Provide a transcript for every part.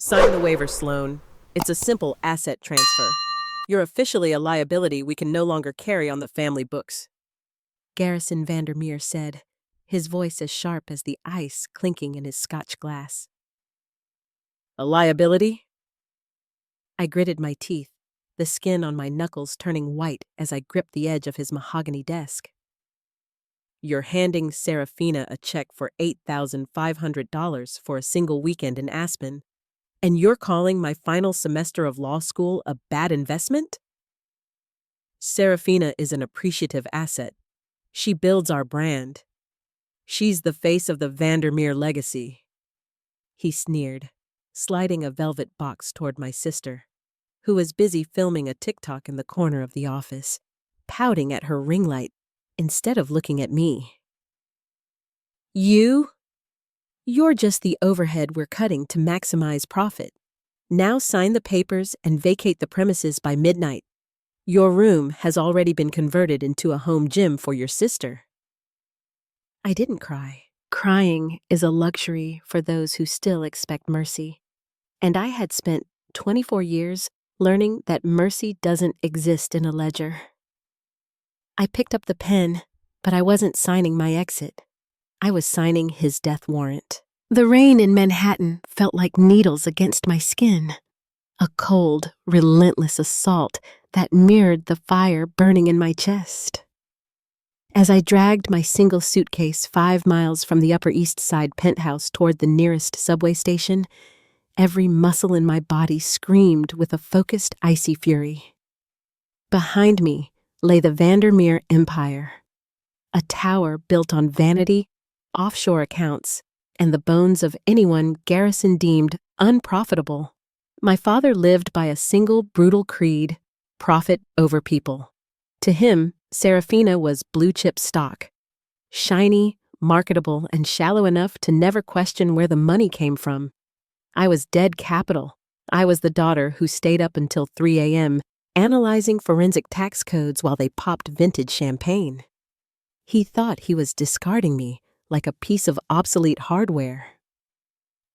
Sign the waiver, Sloan. It's a simple asset transfer. You're officially a liability we can no longer carry on the family books. Garrison Vandermeer said, his voice as sharp as the ice clinking in his Scotch glass. A liability? I gritted my teeth, the skin on my knuckles turning white as I gripped the edge of his mahogany desk. You're handing Serafina a check for $8,500 for a single weekend in Aspen, and you're calling my final semester of law school a bad investment? Serafina is an appreciative asset. She builds our brand. She's the face of the Vandermeer legacy. He sneered, sliding a velvet box toward my sister, who was busy filming a TikTok in the corner of the office, pouting at her ring light instead of looking at me. You're just the overhead we're cutting to maximize profit. Now sign the papers and vacate the premises by midnight. Your room has already been converted into a home gym for your sister. I didn't cry. Crying is a luxury for those who still expect mercy. And I had spent 24 years learning that mercy doesn't exist in a ledger. I picked up the pen, but I wasn't signing my exit. I was signing his death warrant. The rain in Manhattan felt like needles against my skin. A cold, relentless assault that mirrored the fire burning in my chest. As I dragged my single suitcase 5 miles from the Upper East Side penthouse toward the nearest subway station, every muscle in my body screamed with a focused, icy fury. Behind me lay the Vandermeer Empire, a tower built on vanity, offshore accounts, and the bones of anyone Garrison deemed unprofitable. My father lived by a single brutal creed: profit over people. To him, Serafina was blue-chip stock, shiny, marketable, and shallow enough to never question where the money came from. I was dead capital. I was the daughter who stayed up until 3 a.m. analyzing forensic tax codes while they popped vintage champagne. He thought he was discarding me like a piece of obsolete hardware.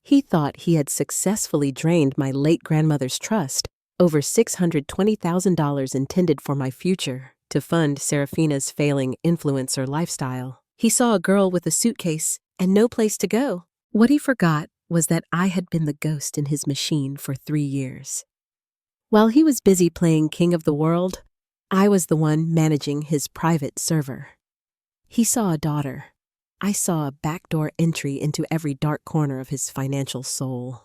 He thought he had successfully drained my late grandmother's trust, over $620,000 intended for my future, to fund Serafina's failing influencer lifestyle. He saw a girl with a suitcase and no place to go. What he forgot was that I had been the ghost in his machine for 3 years. While he was busy playing king of the world, I was the one managing his private server. He saw a daughter. I saw a backdoor entry into every dark corner of his financial soul.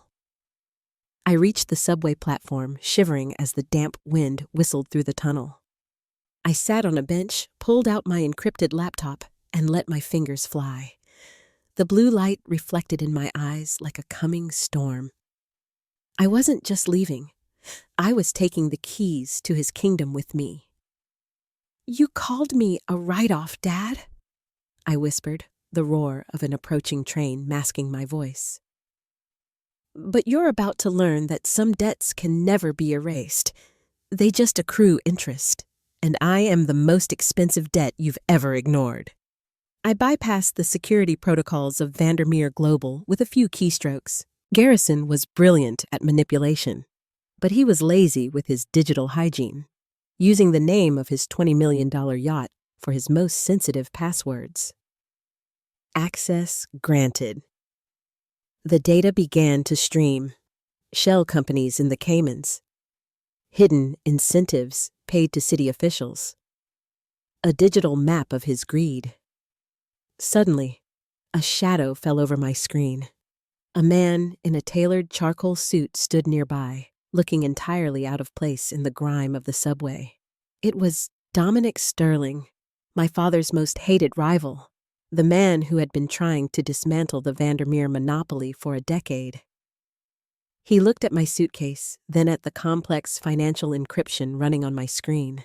I reached the subway platform, shivering as the damp wind whistled through the tunnel. I sat on a bench, pulled out my encrypted laptop, and let my fingers fly. The blue light reflected in my eyes like a coming storm. I wasn't just leaving. I was taking the keys to his kingdom with me. You called me a write-off, Dad? I whispered, the roar of an approaching train masking my voice. But you're about to learn that some debts can never be erased. They just accrue interest, and I am the most expensive debt you've ever ignored. I bypassed the security protocols of Vandermeer Global with a few keystrokes. Garrison was brilliant at manipulation, but he was lazy with his digital hygiene, using the name of his $20 million yacht for his most sensitive passwords. Access granted. The data began to stream. Shell companies in the Caymans. Hidden incentives paid to city officials. A digital map of his greed. Suddenly, a shadow fell over my screen. A man in a tailored charcoal suit stood nearby, looking entirely out of place in the grime of the subway. It was Dominic Sterling, my father's most hated rival, the man who had been trying to dismantle the Vandermeer monopoly for a decade. He looked at my suitcase, then at the complex financial encryption running on my screen.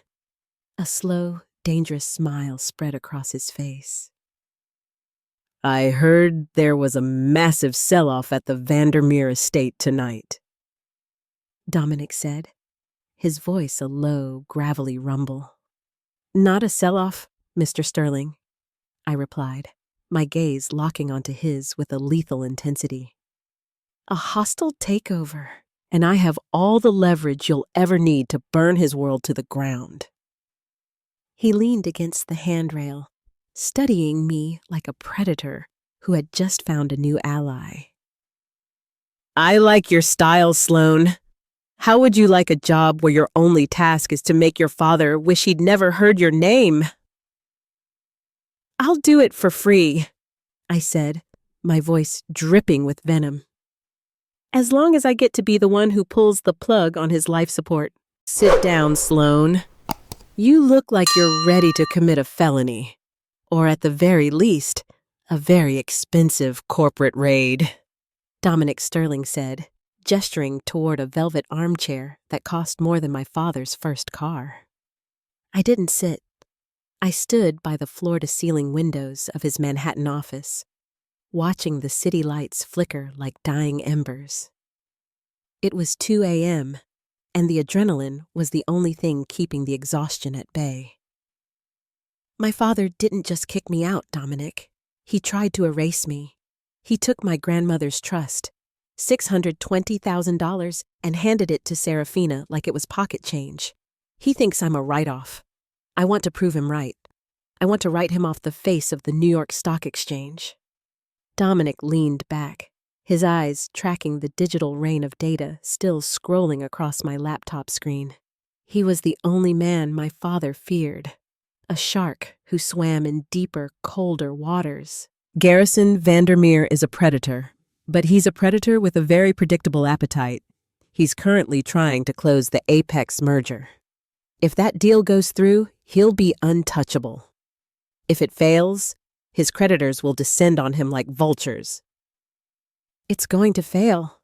A slow, dangerous smile spread across his face. I heard there was a massive sell-off at the Vandermeer estate tonight, Dominic said, his voice a low, gravelly rumble. Not a sell-off, Mr. Sterling, I replied, my gaze locking onto his with a lethal intensity. A hostile takeover, and I have all the leverage you'll ever need to burn his world to the ground. He leaned against the handrail, studying me like a predator who had just found a new ally. I like your style, Sloane. How would you like a job where your only task is to make your father wish he'd never heard your name? I'll do it for free, I said, my voice dripping with venom. As long as I get to be the one who pulls the plug on his life support. Sit down, Sloane. You look like you're ready to commit a felony, or at the very least, a very expensive corporate raid, Dominic Sterling said, gesturing toward a velvet armchair that cost more than my father's first car. I didn't sit. I stood by the floor-to-ceiling windows of his Manhattan office, watching the city lights flicker like dying embers. It was 2 a.m., and the adrenaline was the only thing keeping the exhaustion at bay. My father didn't just kick me out, Dominic. He tried to erase me. He took my grandmother's trust, $620,000, and handed it to Serafina like it was pocket change. He thinks I'm a write-off. I want to prove him right. I want to write him off the face of the New York Stock Exchange. Dominic leaned back, his eyes tracking the digital rain of data still scrolling across my laptop screen. He was the only man my father feared, a shark who swam in deeper, colder waters. Garrison Vandermeer is a predator, but he's a predator with a very predictable appetite. He's currently trying to close the Apex merger. If that deal goes through, he'll be untouchable. If it fails, his creditors will descend on him like vultures. It's going to fail,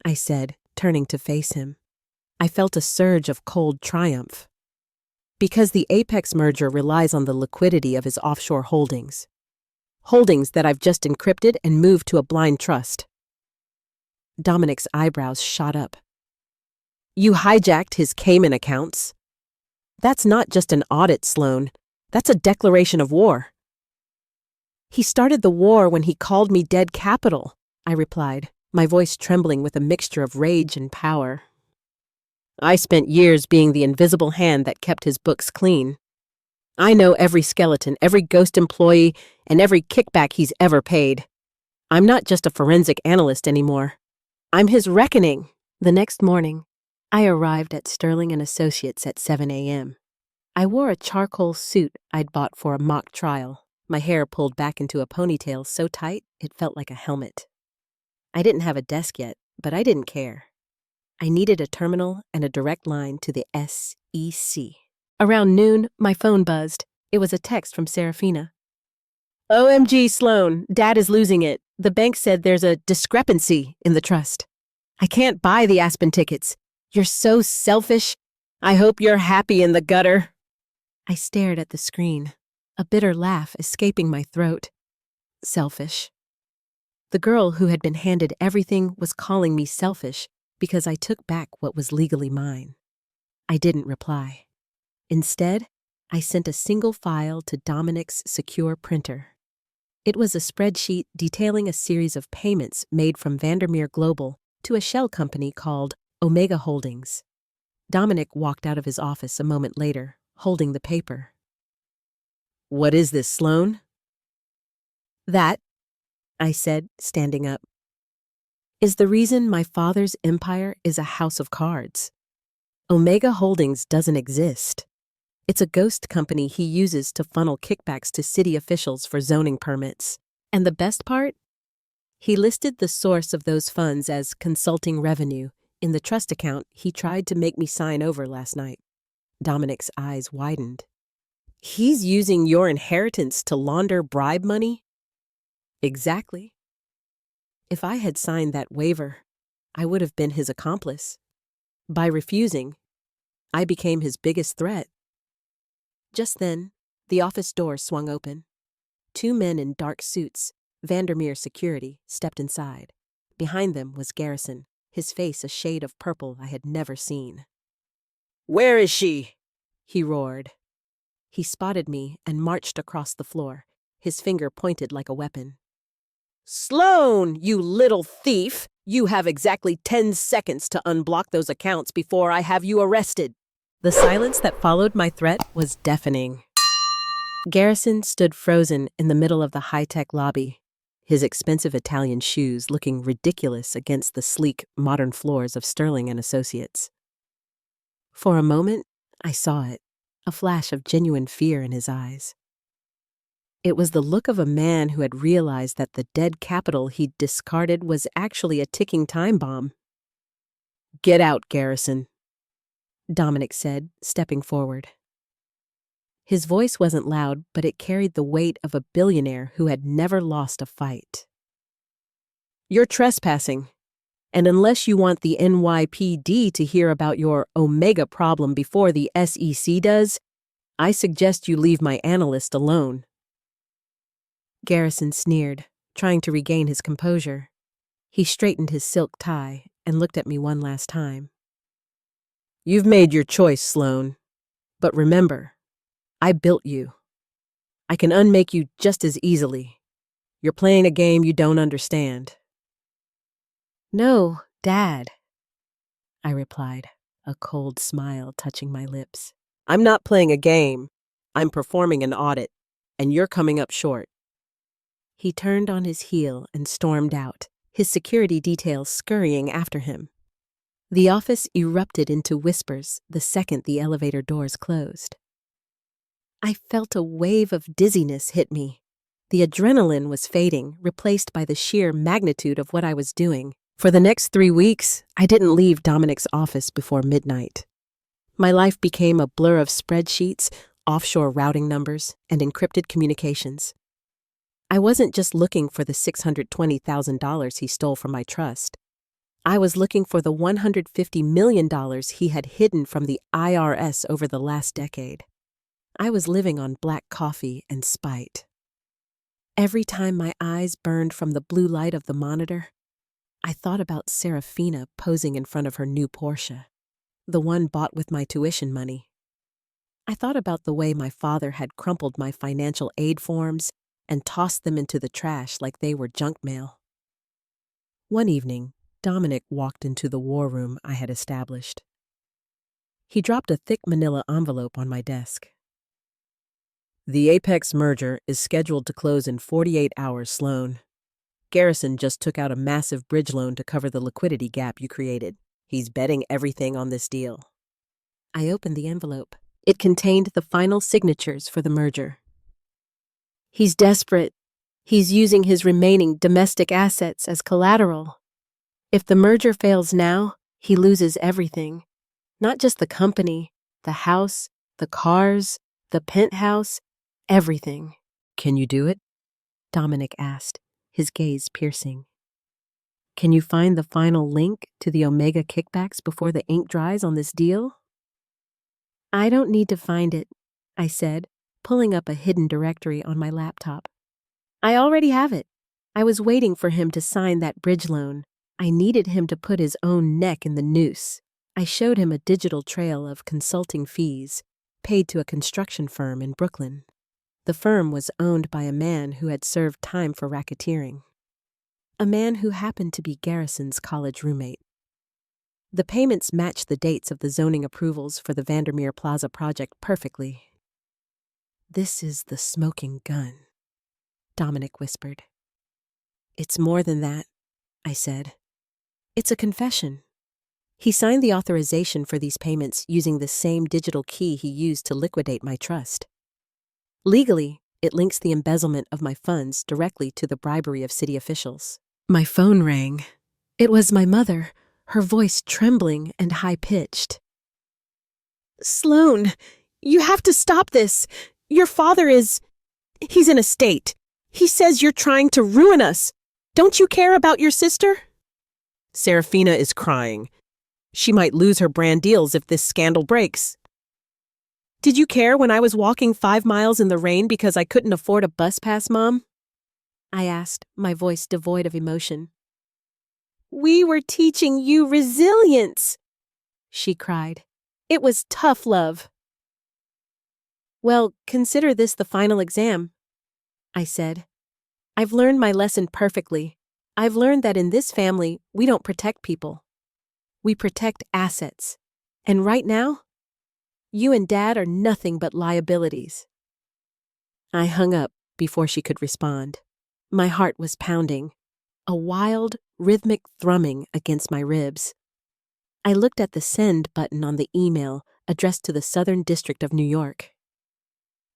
I said, turning to face him. I felt a surge of cold triumph. Because the Apex merger relies on the liquidity of his offshore holdings. Holdings that I've just encrypted and moved to a blind trust. Dominic's eyebrows shot up. You hijacked his Cayman accounts. That's not just an audit, Sloane. That's a declaration of war. He started the war when he called me dead capital, I replied, my voice trembling with a mixture of rage and power. I spent years being the invisible hand that kept his books clean. I know every skeleton, every ghost employee, and every kickback he's ever paid. I'm not just a forensic analyst anymore. I'm his reckoning. The next morning, I arrived at Sterling & Associates at 7 a.m. I wore a charcoal suit I'd bought for a mock trial, my hair pulled back into a ponytail so tight it felt like a helmet. I didn't have a desk yet, but I didn't care. I needed a terminal and a direct line to the SEC. Around noon, my phone buzzed. It was a text from Serafina. OMG, Sloane, Dad is losing it. The bank said there's a discrepancy in the trust. I can't buy the Aspen tickets. You're so selfish. I hope you're happy in the gutter. I stared at the screen, a bitter laugh escaping my throat. Selfish. The girl who had been handed everything was calling me selfish because I took back what was legally mine. I didn't reply. Instead, I sent a single file to Dominic's secure printer. It was a spreadsheet detailing a series of payments made from Vandermeer Global to a shell company called Omega Holdings. Dominic walked out of his office a moment later, holding the paper. What is this, Sloane? That, I said, standing up, is the reason my father's empire is a house of cards. Omega Holdings doesn't exist. It's a ghost company he uses to funnel kickbacks to city officials for zoning permits. And the best part? He listed the source of those funds as consulting revenue in the trust account he tried to make me sign over last night. Dominic's eyes widened. He's using your inheritance to launder bribe money? Exactly. If I had signed that waiver, I would have been his accomplice. By refusing, I became his biggest threat. Just then, the office door swung open. 2 men in dark suits, Vandermeer security, stepped inside. Behind them was Garrison, his face a shade of purple I had never seen. Where is she? He roared. He spotted me and marched across the floor, his finger pointed like a weapon. Sloane, you little thief! You have exactly 10 seconds to unblock those accounts before I have you arrested. The silence that followed my threat was deafening. Garrison stood frozen in the middle of the high-tech lobby, his expensive Italian shoes looking ridiculous against the sleek, modern floors of Sterling and Associates. For a moment, I saw it, a flash of genuine fear in his eyes. It was the look of a man who had realized that the dead capital he'd discarded was actually a ticking time bomb. "Get out, Garrison," Dominic said, stepping forward. His voice wasn't loud, but it carried the weight of a billionaire who had never lost a fight. "You're trespassing, and unless you want the NYPD to hear about your Omega problem before the SEC does, I suggest you leave my analyst alone." Garrison sneered, trying to regain his composure. He straightened his silk tie and looked at me one last time. "You've made your choice, Sloan. But remember, I built you. I can unmake you just as easily. You're playing a game you don't understand." "No, Dad," I replied, a cold smile touching my lips. "I'm not playing a game. I'm performing an audit, and you're coming up short." He turned on his heel and stormed out, his security detail scurrying after him. The office erupted into whispers the second the elevator doors closed. I felt a wave of dizziness hit me. The adrenaline was fading, replaced by the sheer magnitude of what I was doing. For the next 3 weeks, I didn't leave Dominic's office before midnight. My life became a blur of spreadsheets, offshore routing numbers, and encrypted communications. I wasn't just looking for the $620,000 he stole from my trust. I was looking for the $150 million he had hidden from the IRS over the last decade. I was living on black coffee and spite. Every time my eyes burned from the blue light of the monitor, I thought about Serafina posing in front of her new Porsche, the one bought with my tuition money. I thought about the way my father had crumpled my financial aid forms and tossed them into the trash like they were junk mail. One evening, Dominic walked into the war room I had established. He dropped a thick manila envelope on my desk. "The Apex merger is scheduled to close in 48 hours, Sloan. Garrison just took out a massive bridge loan to cover the liquidity gap you created. He's betting everything on this deal." I opened the envelope. It contained the final signatures for the merger. "He's desperate. He's using his remaining domestic assets as collateral. If the merger fails now, he loses everything. Not just the company, the house, the cars, the penthouse, everything." "Can you do it?" Dominic asked, his gaze piercing. "Can you find the final link to the Omega kickbacks before the ink dries on this deal?" "I don't need to find it," I said, pulling up a hidden directory on my laptop. "I already have it. I was waiting for him to sign that bridge loan. I needed him to put his own neck in the noose." I showed him a digital trail of consulting fees paid to a construction firm in Brooklyn. The firm was owned by a man who had served time for racketeering. A man who happened to be Garrison's college roommate. The payments matched the dates of the zoning approvals for the Vandermeer Plaza project perfectly. "This is the smoking gun," Dominic whispered. "It's more than that," I said. "It's a confession." He signed the authorization for these payments using the same digital key he used to liquidate my trust. Legally, it links the embezzlement of my funds directly to the bribery of city officials. My phone rang. It was my mother, her voice trembling and high-pitched. "Sloan, you have to stop this. Your father he's in a state. He says you're trying to ruin us. Don't you care about your sister?" "Serafina is crying. She might lose her brand deals if this scandal breaks." "Did you care when I was walking 5 miles in the rain because I couldn't afford a bus pass, Mom?" I asked, my voice devoid of emotion. "We were teaching you resilience," she cried. "It was tough love." "Well, consider this the final exam," I said. "I've learned my lesson perfectly. I've learned that in this family, we don't protect people. We protect assets. And right now, you and Dad are nothing but liabilities. I hung up before she could respond. My heart was pounding, a wild, rhythmic thrumming against my ribs. I looked at the send button on the email addressed to the Southern District of New York.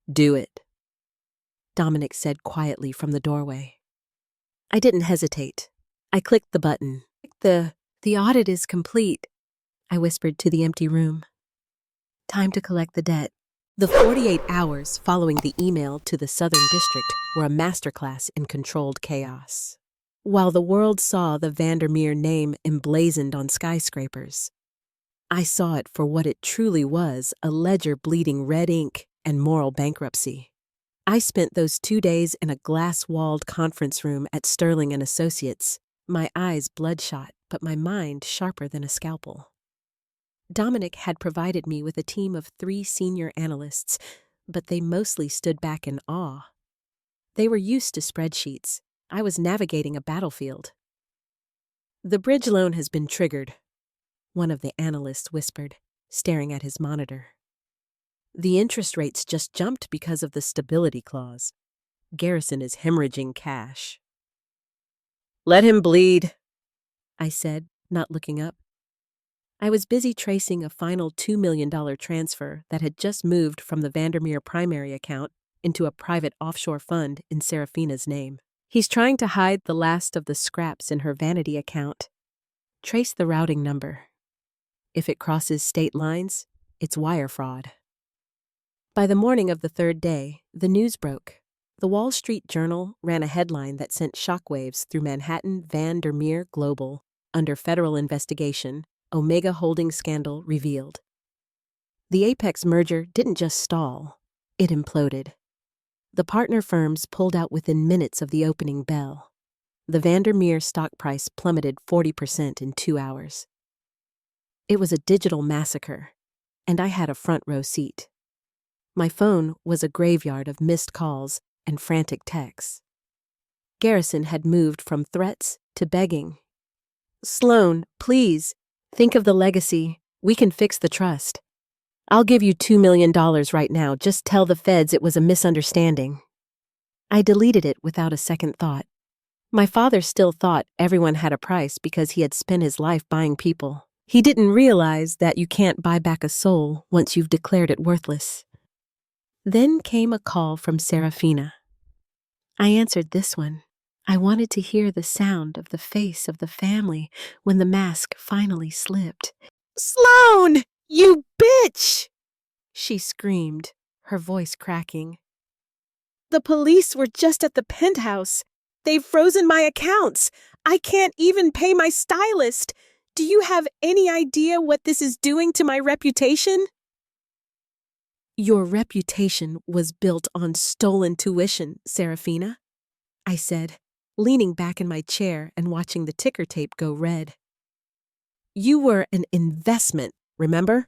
Do it, Dominic said quietly from the doorway. I didn't hesitate. I clicked the button. The audit is complete, I whispered to the empty room. Time to collect the debt. The 48 hours following the email to the Southern District were a masterclass in controlled chaos. While the world saw the Vandermeer name emblazoned on skyscrapers, I saw it for what it truly was, a ledger bleeding red ink and moral bankruptcy. I spent those 2 days in a glass-walled conference room at Sterling & Associates, my eyes bloodshot, but my mind sharper than a scalpel. Dominic had provided me with a team of 3 senior analysts, but they mostly stood back in awe. They were used to spreadsheets. I was navigating a battlefield. The bridge loan has been triggered, one of the analysts whispered, staring at his monitor. The interest rates just jumped because of the stability clause. Garrison is hemorrhaging cash. Let him bleed, I said, not looking up. I was busy tracing a final $2 million transfer that had just moved from the Vandermeer primary account into a private offshore fund in Serafina's name. He's trying to hide the last of the scraps in her vanity account. Trace the routing number. If it crosses state lines, it's wire fraud. By the morning of the 3rd day, the news broke. The Wall Street Journal ran a headline that sent shockwaves through Manhattan. Vandermeer Global, under federal investigation, Omega Holding scandal revealed. The Apex merger didn't just stall, it imploded. The partner firms pulled out within minutes of the opening bell. The Vandermeer stock price plummeted 40% in 2 hours. It was a digital massacre, and I had a front row seat. My phone was a graveyard of missed calls and frantic texts. Garrison had moved from threats to begging. Sloan, please, think of the legacy. We can fix the trust. I'll give you $2 million right now. Just tell the feds it was a misunderstanding. I deleted it without a second thought. My father still thought everyone had a price because he had spent his life buying people. He didn't realize that you can't buy back a soul once you've declared it worthless. Then came a call from Serafina. I answered this one. I wanted to hear the sound of the face of the family when the mask finally slipped. Sloan, you bitch! She screamed, her voice cracking. The police were just at the penthouse. They've frozen my accounts. I can't even pay my stylist. Do you have any idea what this is doing to my reputation? Your reputation was built on stolen tuition, Serafina, I said, leaning back in my chair and watching the ticker tape go red. You were an investment, remember?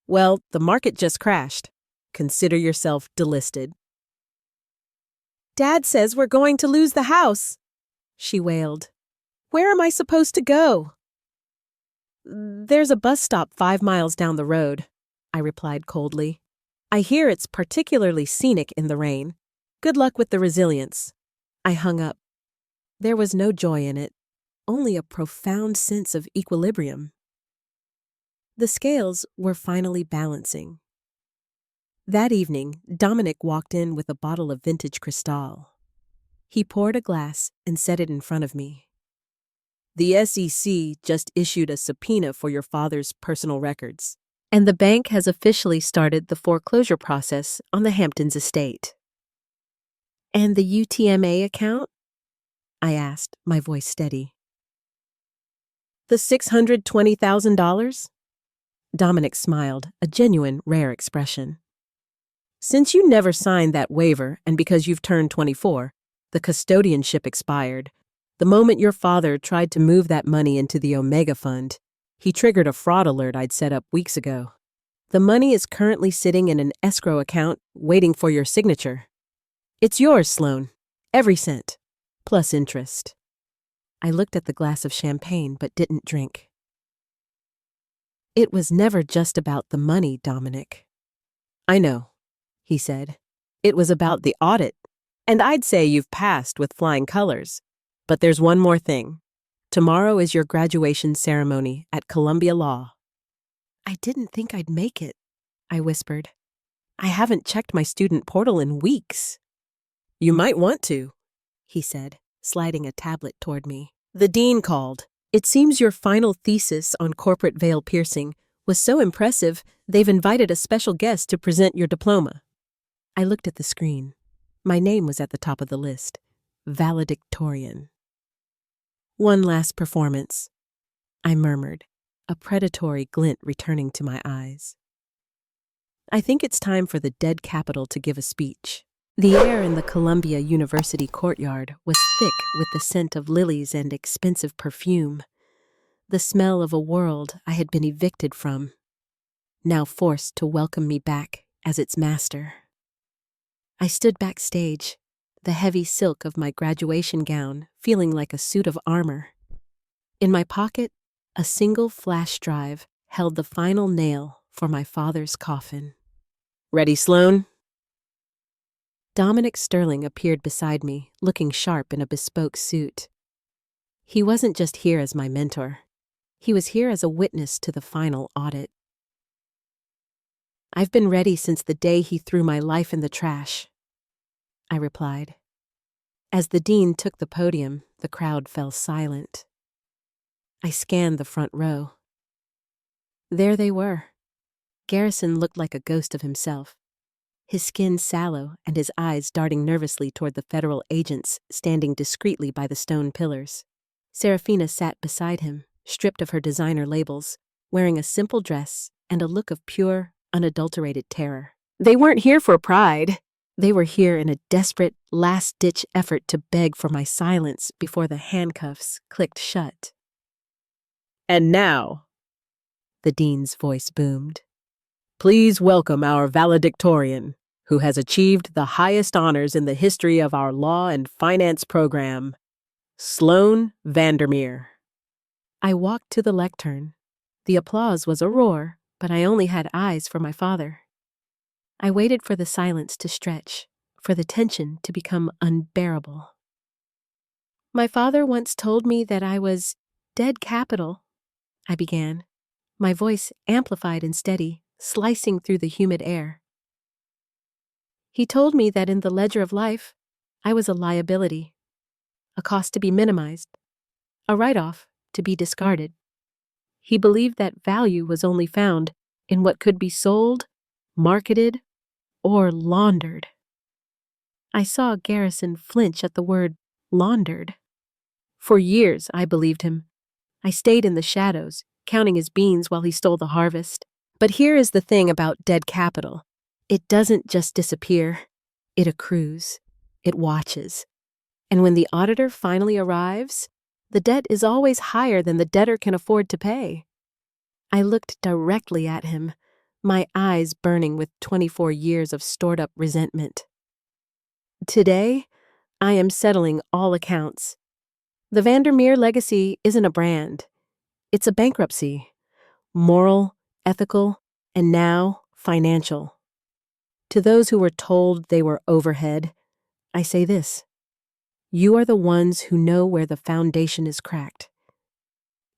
Well, the market just crashed. Consider yourself delisted. Dad says we're going to lose the house, she wailed. Where am I supposed to go? There's a bus stop 5 miles down the road, I replied coldly. I hear it's particularly scenic in the rain. Good luck with the resilience. I hung up. There was no joy in it, only a profound sense of equilibrium. The scales were finally balancing. That evening, Dominic walked in with a bottle of vintage Cristal. He poured a glass and set it in front of me. The SEC just issued a subpoena for your father's personal records, and the bank has officially started the foreclosure process on the Hamptons estate. And the UTMA account? I asked, my voice steady. The $620,000? Dominic smiled, a genuine, rare expression. Since you never signed that waiver and because you've turned 24, the custodianship expired. The moment your father tried to move that money into the Omega Fund, he triggered a fraud alert I'd set up weeks ago. The money is currently sitting in an escrow account waiting for your signature. It's yours, Sloan. Every cent, plus interest. I looked at the glass of champagne but didn't drink. It was never just about the money, Dominic. I know, he said. It was about the audit. And I'd say you've passed with flying colors. But there's one more thing. Tomorrow is your graduation ceremony at Columbia Law. I didn't think I'd make it, I whispered. I haven't checked my student portal in weeks. You might want to, he said, sliding a tablet toward me. The dean called. It seems your final thesis on corporate veil piercing was so impressive, they've invited a special guest to present your diploma. I looked at the screen. My name was at the top of the list. Valedictorian. One last performance, I murmured, a predatory glint returning to my eyes. I think it's time for the dead capital to give a speech. The air in the Columbia University courtyard was thick with the scent of lilies and expensive perfume, the smell of a world I had been evicted from, now forced to welcome me back as its master. I stood backstage, the heavy silk of my graduation gown feeling like a suit of armor. In my pocket, a single flash drive held the final nail for my father's coffin. Ready, Sloan? Dominic Sterling appeared beside me, looking sharp in a bespoke suit. He wasn't just here as my mentor. He was here as a witness to the final audit. I've been ready since the day he threw my life in the trash, I replied. As the dean took the podium, the crowd fell silent. I scanned the front row. There they were. Garrison looked like a ghost of himself, his skin sallow and his eyes darting nervously toward the federal agents standing discreetly by the stone pillars. Serafina sat beside him, stripped of her designer labels, wearing a simple dress and a look of pure, unadulterated terror. They weren't here for pride. They were here in a desperate, last-ditch effort to beg for my silence before the handcuffs clicked shut. And now, the dean's voice boomed, please welcome our valedictorian, who has achieved the highest honors in the history of our law and finance program, Sloan Vandermeer. I walked to the lectern. The applause was a roar, but I only had eyes for my father. I waited for the silence to stretch, for the tension to become unbearable. My father once told me that I was dead capital, I began, my voice amplified and steady, slicing through the humid air. He told me that in the ledger of life, I was a liability, a cost to be minimized, a write-off to be discarded. He believed that value was only found in what could be sold, marketed, or laundered. I saw Garrison flinch at the word laundered. For years, I believed him. I stayed in the shadows, counting his beans while he stole the harvest. But here is the thing about dead capital. It doesn't just disappear. It accrues. It watches. And when the auditor finally arrives, the debt is always higher than the debtor can afford to pay. I looked directly at him, my eyes burning with 24 years of stored-up resentment. Today, I am settling all accounts. The Vandermeer legacy isn't a brand. It's a bankruptcy. Moral, ethical, and now financial. To those who were told they were overhead, I say this. You are the ones who know where the foundation is cracked.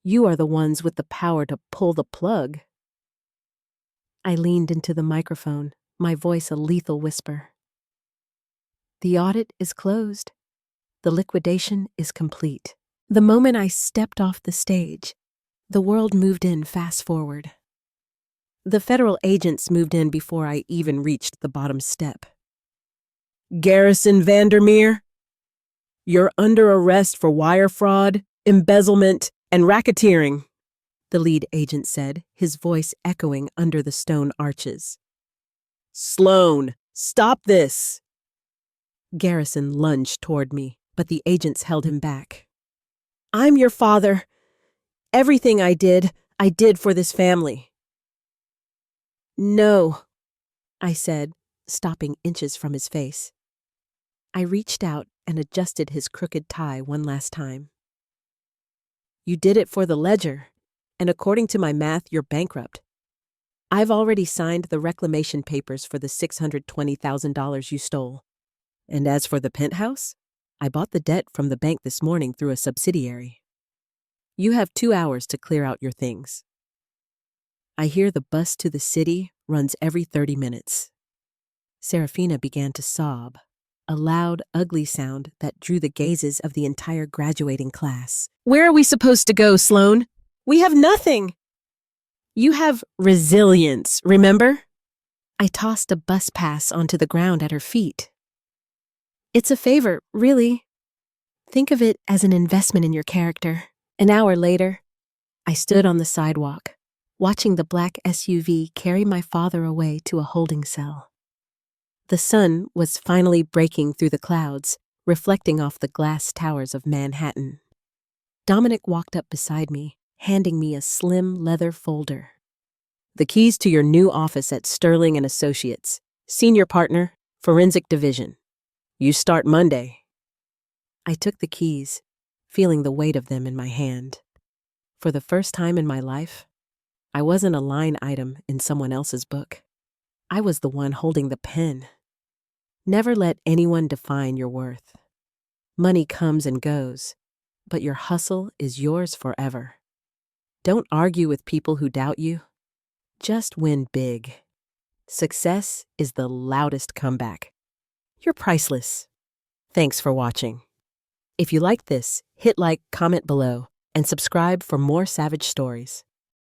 You are the ones with the power to pull the plug. I leaned into the microphone, my voice a lethal whisper. The audit is closed. The liquidation is complete. The moment I stepped off the stage, the world moved in fast forward. The federal agents moved in before I even reached the bottom step. Garrison Vandermeer, you're under arrest for wire fraud, embezzlement, and racketeering, the lead agent said, his voice echoing under the stone arches. Sloan, stop this! Garrison lunged toward me, but the agents held him back. I'm your father. Everything I did for this family. No, I said, stopping inches from his face. I reached out and adjusted his crooked tie one last time. You did it for the ledger, and according to my math, you're bankrupt. I've already signed the reclamation papers for the $620,000 you stole. And as for the penthouse, I bought the debt from the bank this morning through a subsidiary. You have 2 hours to clear out your things. I hear the bus to the city runs every 30 minutes. Serafina began to sob, a loud, ugly sound that drew the gazes of the entire graduating class. Where are we supposed to go, Sloan? We have nothing. You have resilience, remember? I tossed a bus pass onto the ground at her feet. It's a favor, really. Think of it as an investment in your character. An hour later, I stood on the sidewalk, watching the black SUV carry my father away to a holding cell. The sun was finally breaking through the clouds, reflecting off the glass towers of Manhattan. Dominic walked up beside me, handing me a slim leather folder. The keys to your new office at Sterling & Associates. Senior partner, Forensic Division. You start Monday. I took the keys, feeling the weight of them in my hand. For the first time in my life, I wasn't a line item in someone else's book. I was the one holding the pen. Never let anyone define your worth. Money comes and goes, but your hustle is yours forever. Don't argue with people who doubt you. Just win big. Success is the loudest comeback. You're priceless. Thanks for watching. If you liked this, hit like, comment below, and subscribe for more savage stories.